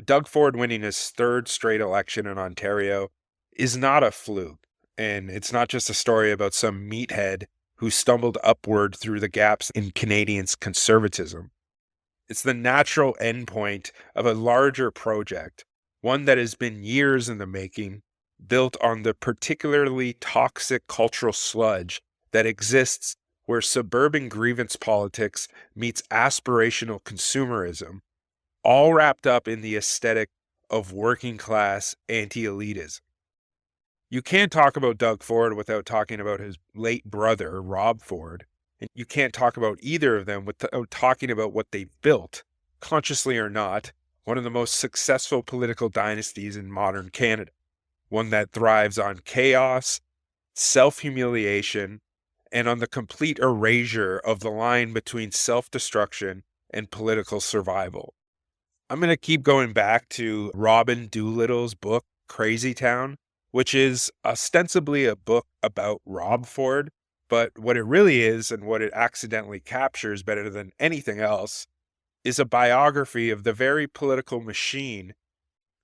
Doug Ford winning his third straight election in Ontario is not a fluke, and it's not just a story about some meathead who stumbled upward through the gaps in Canadians' conservatism. It's the natural endpoint of a larger project, one that has been years in the making, built on the particularly toxic cultural sludge that exists where suburban grievance politics meets aspirational consumerism, all wrapped up in the aesthetic of working class anti-elitism. You can't talk about Doug Ford without talking about his late brother, Rob Ford. And you can't talk about either of them without talking about what they've built, consciously or not, one of the most successful political dynasties in modern Canada, one that thrives on chaos, self-humiliation, and on the complete erasure of the line between self-destruction and political survival. I'm going to keep going back to Robin Doolittle's book, Crazy Town, which is ostensibly a book about Rob Ford, but what it really is and what it accidentally captures better than anything else is a biography of the very political machine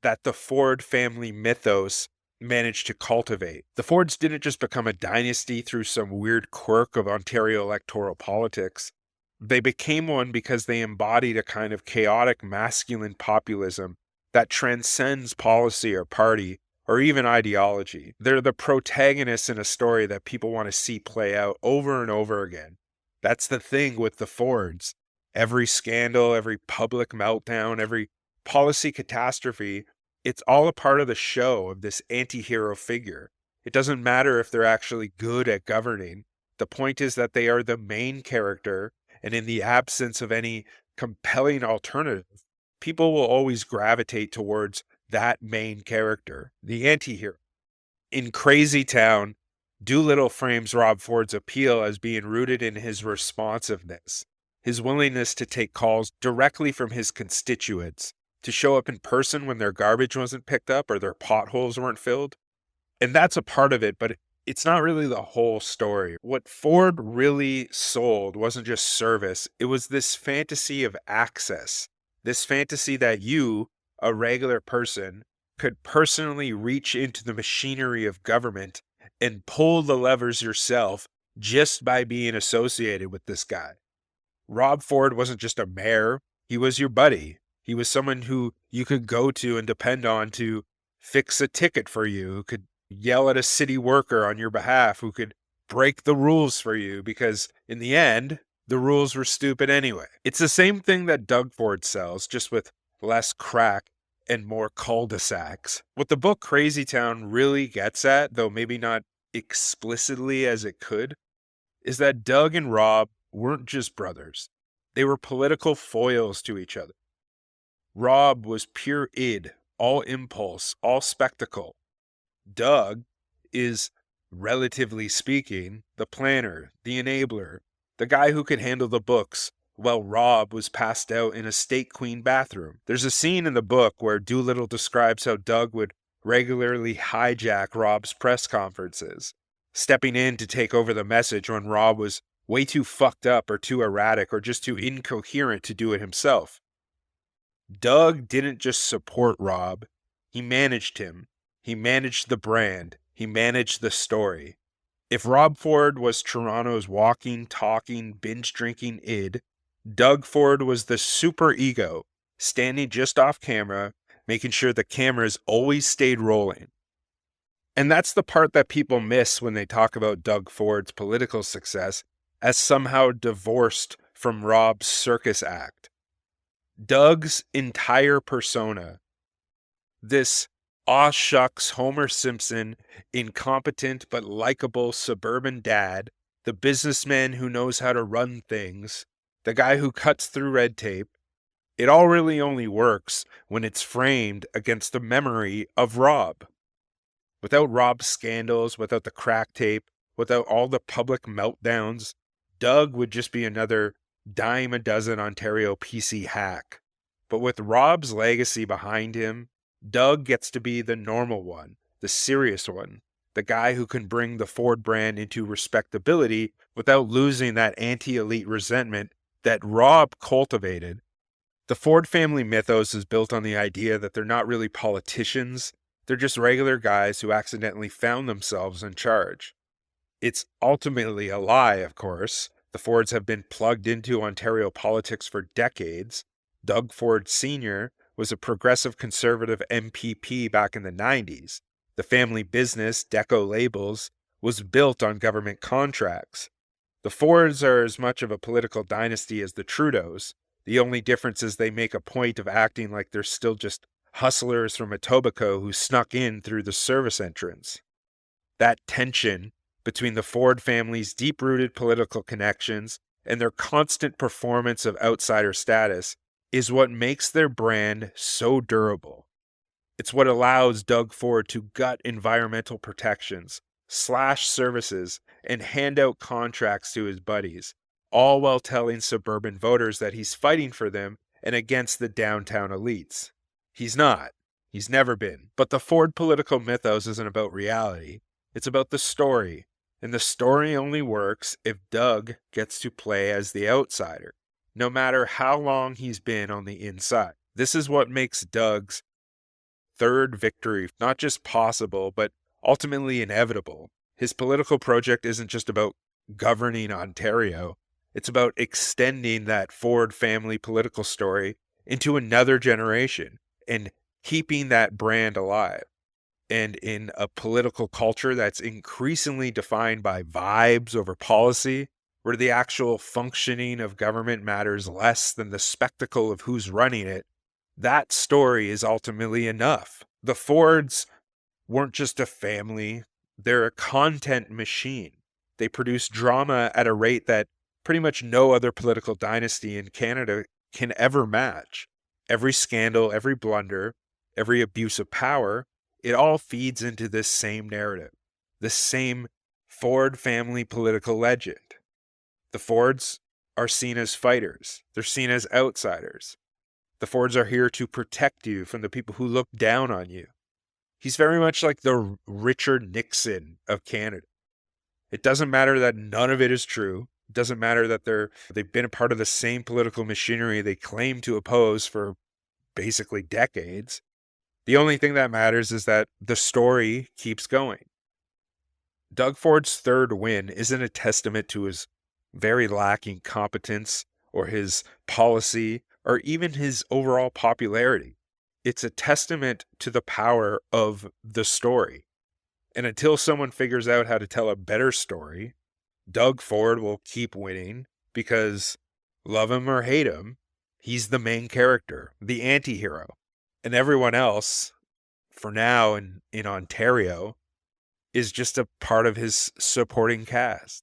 that the Ford family mythos managed to cultivate. The Fords didn't just become a dynasty through some weird quirk of Ontario electoral politics. They became one because they embodied a kind of chaotic masculine populism that transcends policy or party or even ideology. They're the protagonists in a story that people want to see play out over and over again. That's the thing with the Fords. Every scandal, every public meltdown, every policy catastrophe, it's all a part of the show of this anti-hero figure. It doesn't matter if they're actually good at governing. The point is that they are the main character, and in the absence of any compelling alternative, people will always gravitate towards that main character, the anti-hero. In Crazy Town, Doolittle frames Rob Ford's appeal as being rooted in his responsiveness, his willingness to take calls directly from his constituents, to show up in person when their garbage wasn't picked up or their potholes weren't filled. And that's a part of it, but it's not really the whole story. What Ford really sold wasn't just service, it was this fantasy of access, this fantasy that you, a regular person, could personally reach into the machinery of government and pull the levers yourself just by being associated with this guy. Rob Ford wasn't just a mayor, he was your buddy. He was someone who you could go to and depend on to fix a ticket for you, who could yell at a city worker on your behalf, who could break the rules for you, because in the end, the rules were stupid anyway. It's the same thing that Doug Ford sells, just with less crack and more cul-de-sacs. What the book Crazy Town really gets at, though maybe not explicitly as it could, is that Doug and Rob weren't just brothers. They were political foils to each other. Rob was pure id, all impulse, all spectacle. Doug is, relatively speaking, the planner, the enabler, the guy who could handle the books, while Rob was passed out in a state queen bathroom. There's a scene in the book where Doolittle describes how Doug would regularly hijack Rob's press conferences, stepping in to take over the message when Rob was way too fucked up or too erratic or just too incoherent to do it himself. Doug didn't just support Rob, he managed him. He managed the brand. He managed the story. If Rob Ford was Toronto's walking, talking, binge-drinking id, Doug Ford was the super ego, standing just off camera, making sure the cameras always stayed rolling. And that's the part that people miss when they talk about Doug Ford's political success as somehow divorced from Rob's circus act. Doug's entire persona, this aw shucks Homer Simpson, incompetent but likable suburban dad, the businessman who knows how to run things, the guy who cuts through red tape, it all really only works when it's framed against the memory of Rob. Without Rob's scandals, without the crack tape, without all the public meltdowns, Doug would just be another dime a dozen Ontario PC hack. But with Rob's legacy behind him, Doug gets to be the normal one, the serious one, the guy who can bring the Ford brand into respectability without losing that anti-elite resentment that Rob cultivated. The Ford family mythos is built on the idea that they're not really politicians, they're just regular guys who accidentally found themselves in charge. It's ultimately a lie, of course. The Fords have been plugged into Ontario politics for decades. Doug Ford Sr. was a progressive conservative MPP back in the 90s. The family business, Deco Labels, was built on government contracts. The Fords are as much of a political dynasty as the Trudeaus. The only difference is they make a point of acting like they're still just hustlers from Etobicoke who snuck in through the service entrance. That tension between the Ford family's deep-rooted political connections and their constant performance of outsider status is what makes their brand so durable. It's what allows Doug Ford to gut environmental protections, slash services, and hand out contracts to his buddies, all while telling suburban voters that he's fighting for them and against the downtown elites. He's not. He's never been. But the Ford political mythos isn't about reality. It's about the story. And the story only works if Doug gets to play as the outsider, no matter how long he's been on the inside. This is what makes Doug's third victory not just possible, but ultimately inevitable. His political project isn't just about governing Ontario. It's about extending that Ford family political story into another generation and keeping that brand alive. And in a political culture that's increasingly defined by vibes over policy, where the actual functioning of government matters less than the spectacle of who's running it, that story is ultimately enough. The Fords weren't just a family, they're a content machine. They produce drama at a rate that pretty much no other political dynasty in Canada can ever match. Every scandal, every blunder, every abuse of power, it all feeds into this same narrative, this same Ford family political legend. The Fords are seen as fighters. They're seen as outsiders. The Fords are here to protect you from the people who look down on you. He's very much like the Richard Nixon of Canada. It doesn't matter that none of it is true. It doesn't matter that they've been a part of the same political machinery they claim to oppose for basically decades. The only thing that matters is that the story keeps going. Doug Ford's third win isn't a testament to his very lacking competence or his policy or even his overall popularity. It's a testament to the power of the story. And until someone figures out how to tell a better story, Doug Ford will keep winning because, love him or hate him, he's the main character, the anti-hero. And everyone else, for now in Ontario, is just a part of his supporting cast.